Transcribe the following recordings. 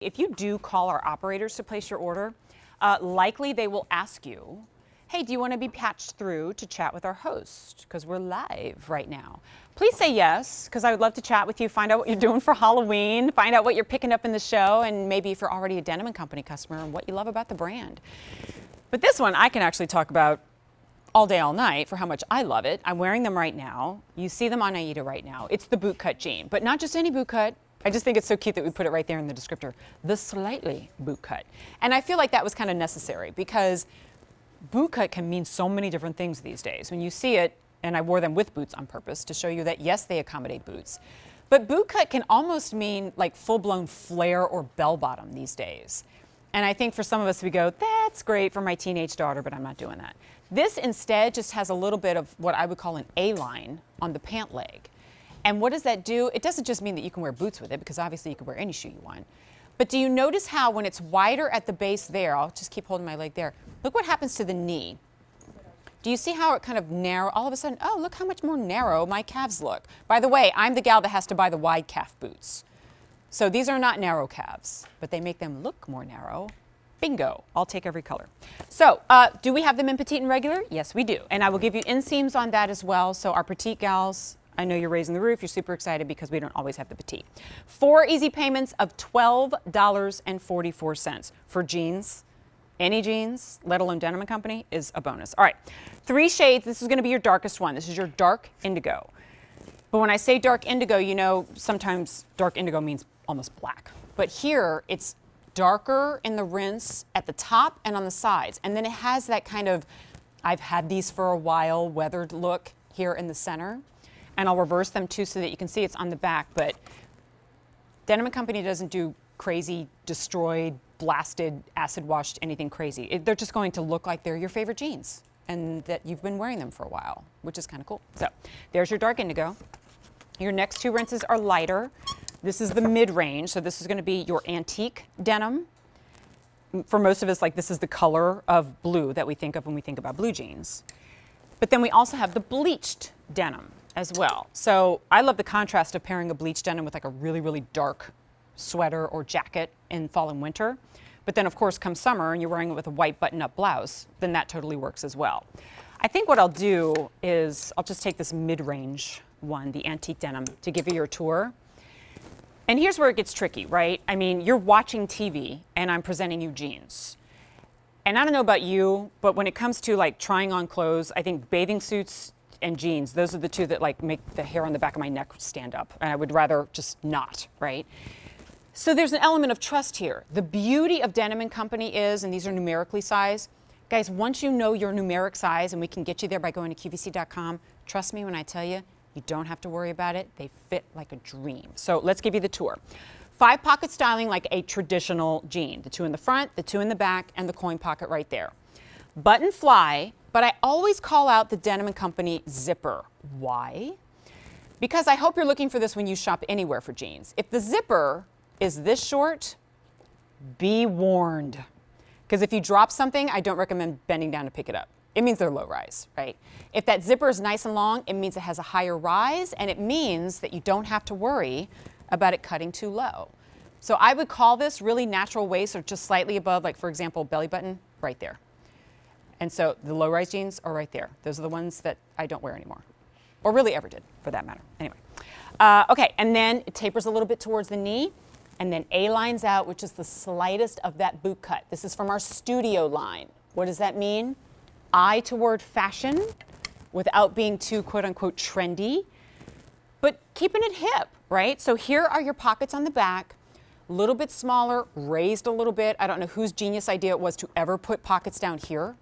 If you do call our operators to place your order, likely they will ask you, hey, do you want to be patched through to chat with our host? Because we're live right now. Please say yes, because I would love to chat with you, find out what you're doing for Halloween, find out what you're picking up in the show, and maybe if you're already a Denim & Company customer, and what you love about the brand. But this one I can actually talk about all day, all night for how much I love it. I'm wearing them right now. You see them on Aida right now. It's the bootcut jean, but not just any bootcut. I just think it's so cute that we put it right there in the descriptor, the slightly bootcut. And I feel like that was kind of necessary because bootcut can mean so many different things these days. When you see it, and I wore them with boots on purpose to show you that yes, they accommodate boots, but bootcut can almost mean like full-blown flare or bell bottom these days. And I think for some of us, we go, that's great for my teenage daughter, but I'm not doing that. This instead just has a little bit of what I would call an A-line on the pant leg. And what does that do? It doesn't just mean that you can wear boots with it, because obviously you can wear any shoe you want. But do you notice how when it's wider at the base there, I'll just keep holding my leg there, look what happens to the knee. Do you see how it kind of narrow, all of a sudden, oh, look how much more narrow my calves look. By the way, I'm the gal that has to buy the wide calf boots. So these are not narrow calves, but they make them look more narrow. Bingo, I'll take every color. So do we have them in petite and regular? Yes, we do. And I will give you inseams on that as well. So our petite gals, I know you're raising the roof. You're super excited because we don't always have the petite. 4 easy payments of $12.44 for jeans. Any jeans, let alone Denim & Company, is a bonus. All right, 3 shades. This is going to be your darkest one. This is your dark indigo. But when I say dark indigo, you know, sometimes dark indigo means almost black. But here, it's darker in the rinse at the top and on the sides. And then it has that kind of, I've had these for a while, weathered look here in the center. And I'll reverse them too so that you can see it's on the back. But Denim & Company doesn't do crazy, destroyed, blasted, acid washed, anything crazy. They're just going to look like they're your favorite jeans and that you've been wearing them for a while, which is kind of cool. So there's your dark indigo. Your next 2 rinses are lighter. This is the mid-range, so this is going to be your antique denim. For most of us, like, this is the color of blue that we think of when we think about blue jeans. But then we also have the bleached denim as well. So I love the contrast of pairing a bleached denim with like a really, really dark sweater or jacket in fall and winter. But then of course come summer and you're wearing it with a white button-up blouse, then that totally works as well. I think what I'll do is I'll just take this mid-range one, the antique denim, to give you your tour. And here's where it gets tricky, right? I mean, you're watching TV and I'm presenting you jeans. And I don't know about you, but when it comes to like trying on clothes, I think bathing suits and jeans, those are the 2 that like make the hair on the back of my neck stand up. And I would rather just not, right? So there's an element of trust here. The beauty of Denim & Company is, and these are numerically sized, guys, once you know your numeric size, and we can get you there by going to QVC.com, trust me when I tell you, you don't have to worry about it. They fit like a dream. So let's give you the tour. 5 pocket styling like a traditional jean. The 2 in the front, the 2 in the back, and the coin pocket right there. Button fly, but I always call out the Denim & Company zipper. Why? Because I hope you're looking for this when you shop anywhere for jeans. If the zipper is this short, be warned. Because if you drop something, I don't recommend bending down to pick it up. It means they're low rise, right? If that zipper is nice and long, it means it has a higher rise, and it means that you don't have to worry about it cutting too low. So I would call this really natural waist or just slightly above, like for example, belly button right there. And so the low-rise jeans are right there. Those are the ones that I don't wear anymore, or really ever did, for that matter. Anyway, okay, and then it tapers a little bit towards the knee, and then A-lines out, which is the slightest of that boot cut. This is from our studio line. What does that mean? Eye toward fashion, without being too quote-unquote trendy, but keeping it hip, right? So here are your pockets on the back, a little bit smaller, raised a little bit. I don't know whose genius idea it was to ever put pockets down here,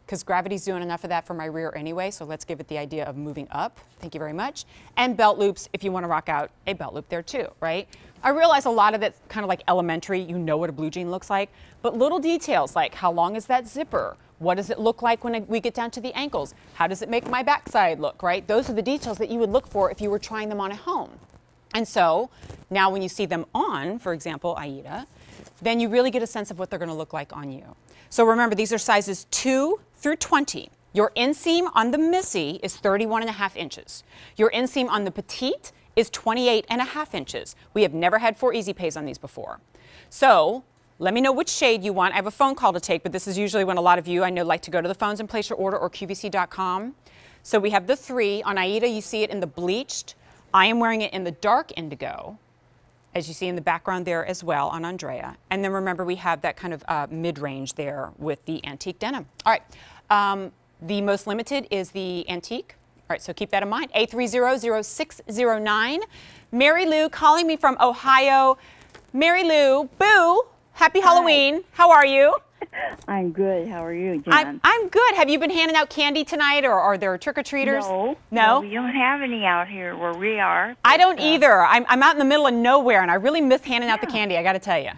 because gravity's doing enough of that for my rear anyway, so let's give it the idea of moving up. Thank you very much. And belt loops, if you want to rock out a belt loop there too, right? I realize a lot of that's kind of like elementary, you know what a blue jean looks like, but little details like how long is that zipper? What does it look like when we get down to the ankles? How does it make my backside look, right? Those are the details that you would look for if you were trying them on at home. And so now when you see them on, for example, Aida, then you really get a sense of what they're going to look like on you. So remember, these are sizes 2 through 20. Your inseam on the Missy is 31.5 inches. Your inseam on the Petite is 28.5 inches. We have never had 4 easy pays on these before. So let me know which shade you want. I have a phone call to take, but this is usually when a lot of you I know like to go to the phones and place your order, or QVC.com. So we have the 3. On Aida, you see it in the bleached. I am wearing it in the dark indigo, as you see in the background there as well on Andrea. And then remember, we have that kind of mid-range there with the antique denim. All right, the most limited is the antique. All right, so keep that in mind. 830-0609. Mary Lou calling me from Ohio. Mary Lou, boo, happy Halloween. How are you? I'm good. How are you, Jen? I'm good. Have you been handing out candy tonight, or are there trick-or-treaters? No, we don't have any out here where we are. I don't either. I'm out in the middle of nowhere, and I really miss handing out the candy, I got to tell you.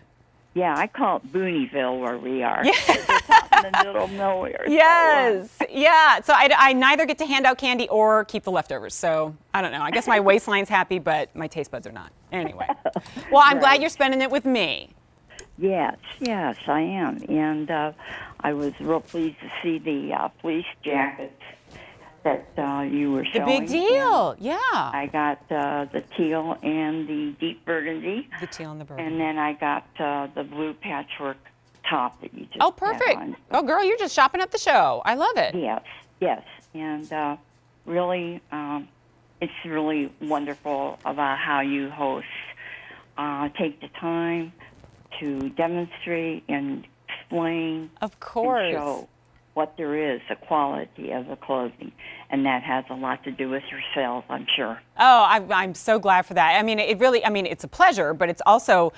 Yeah, I call it Boonieville where we are. Yeah. It's out in the middle of nowhere. Yes, yeah. So I neither get to hand out candy or keep the leftovers. So I don't know. I guess my waistline's happy, but my taste buds are not. Anyway. Well, I'm glad you're spending it with me. Yes, I am. And I was real pleased to see the fleece jackets that you were showing. The big deal, yeah. I got the teal and the deep burgundy. The teal and the burgundy. And then I got the blue patchwork top that you just Oh, perfect. had on. Oh, girl, you're just shopping at the show. I love it. Yes. And really, it's really wonderful about how you host. Take the time to demonstrate and explain, of course, and show what there is, the quality of the clothing, and that has a lot to do with your sales, I'm sure. Oh, I'm so glad for that. I mean, it's a pleasure, but it's also,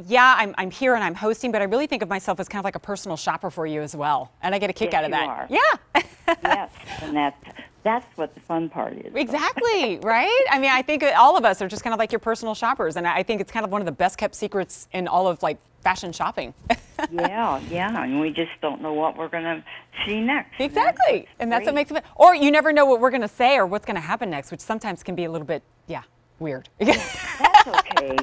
yeah, I'm here and I'm hosting, but I really think of myself as kind of like a personal shopper for you as well, and I get a kick out of that. You are. Yeah. Yes, and that's what the fun part is. Exactly, right? I mean, I think all of us are just kind of like your personal shoppers, and I think it's kind of one of the best kept secrets in all of like fashion shopping. Yeah, and we just don't know what we're going to see next. Exactly, and that's what makes it. Or you never know what we're going to say or what's going to happen next, which sometimes can be a little bit, weird. That's okay.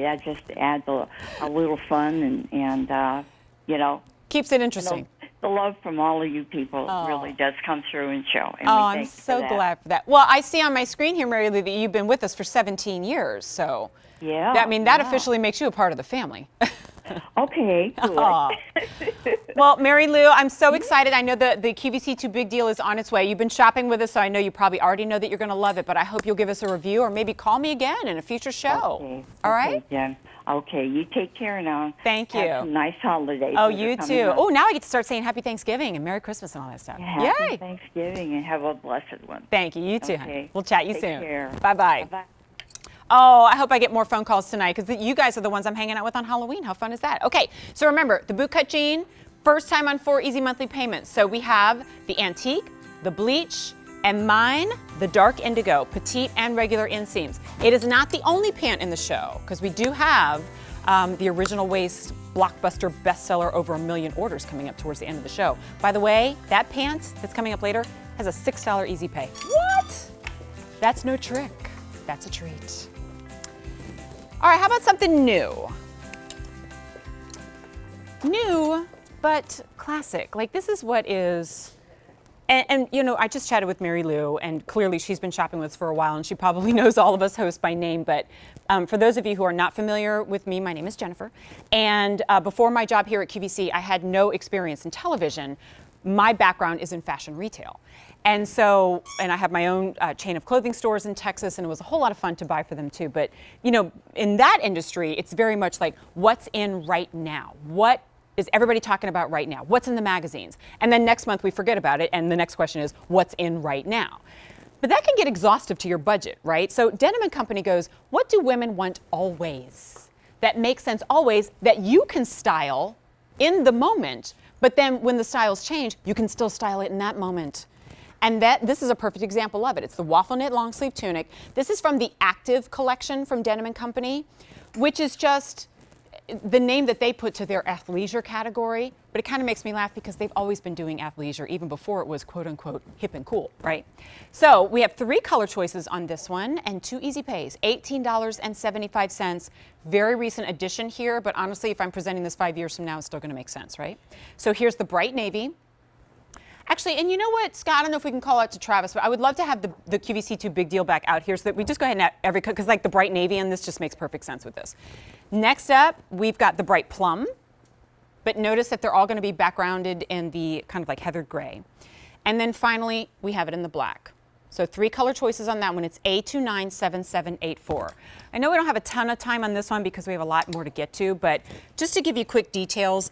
That just adds a little fun and keeps it interesting. The love from all of you people really does come through and show. And I'm so glad for that. Well, I see on my screen here, Mary Lou, that you've been with us for 17 years. So that officially makes you a part of the family. Okay, good. Well, Mary Lou, I'm so excited. I know the QVC 2 Big Deal is on its way. You've been shopping with us, so I know you probably already know that you're going to love it, but I hope you'll give us a review or maybe call me again in a future show. Okay. All right? Jen. Okay, you take care now. Thank you. Have some nice holidays. Oh, you too. Oh, now I get to start saying Happy Thanksgiving and Merry Christmas and all that stuff. Happy Thanksgiving and have a blessed one. Thank you. You too, honey. We'll chat you soon. Take care. Bye-bye. Bye-bye. Oh, I hope I get more phone calls tonight because you guys are the ones I'm hanging out with on Halloween. How fun is that? Okay, so remember, the bootcut jean, first time on 4 easy monthly payments. So we have the antique, the bleach, and mine, the dark indigo, petite and regular inseams. It is not the only pant in the show because we do have the original waist blockbuster bestseller, over 1 million orders coming up towards the end of the show. By the way, that pant that's coming up later has a $6 easy pay. What? That's no trick. That's a treat. All right, how about something new? New, but classic. Like this is what is, and I just chatted with Mary Lou, and clearly she's been shopping with us for a while, and she probably knows all of us hosts by name, but for those of you who are not familiar with me, my name is Jennifer, and before my job here at QVC, I had no experience in television. My background is in fashion retail. And so, and I have my own chain of clothing stores in Texas, and it was a whole lot of fun to buy for them too. But, in that industry, it's very much like what's in right now. What is everybody talking about right now? What's in the magazines? And then next month we forget about it, and the next question is what's in right now? But that can get exhaustive to your budget, right? So Denim & Company goes, what do women want always? That makes sense always, that you can style in the moment, but then when the styles change, you can still style it in that moment. And this is a perfect example of it. It's the waffle knit long sleeve tunic. This is from the Active collection from Denim & Company, which is just the name that they put to their athleisure category. But it kind of makes me laugh because they've always been doing athleisure even before it was quote unquote hip and cool, right? So we have 3 color choices on this one and 2 easy pays, $18.75. Very recent addition here, but honestly, if I'm presenting this 5 years from now, it's still gonna make sense, right? So here's the bright navy. Actually, and you know what, Scott, I don't know if we can call out to Travis, but I would love to have the QVC 2 Big Deal back out here so that we just go ahead and have every, because like the bright navy and this just makes perfect sense with this. Next up, we've got the bright plum, but notice that they're all going to be backgrounded in the kind of like heathered gray. And then finally, we have it in the black. So 3 color choices on that one. It's A297784. I know we don't have a ton of time on this one because we have a lot more to get to, but just to give you quick details,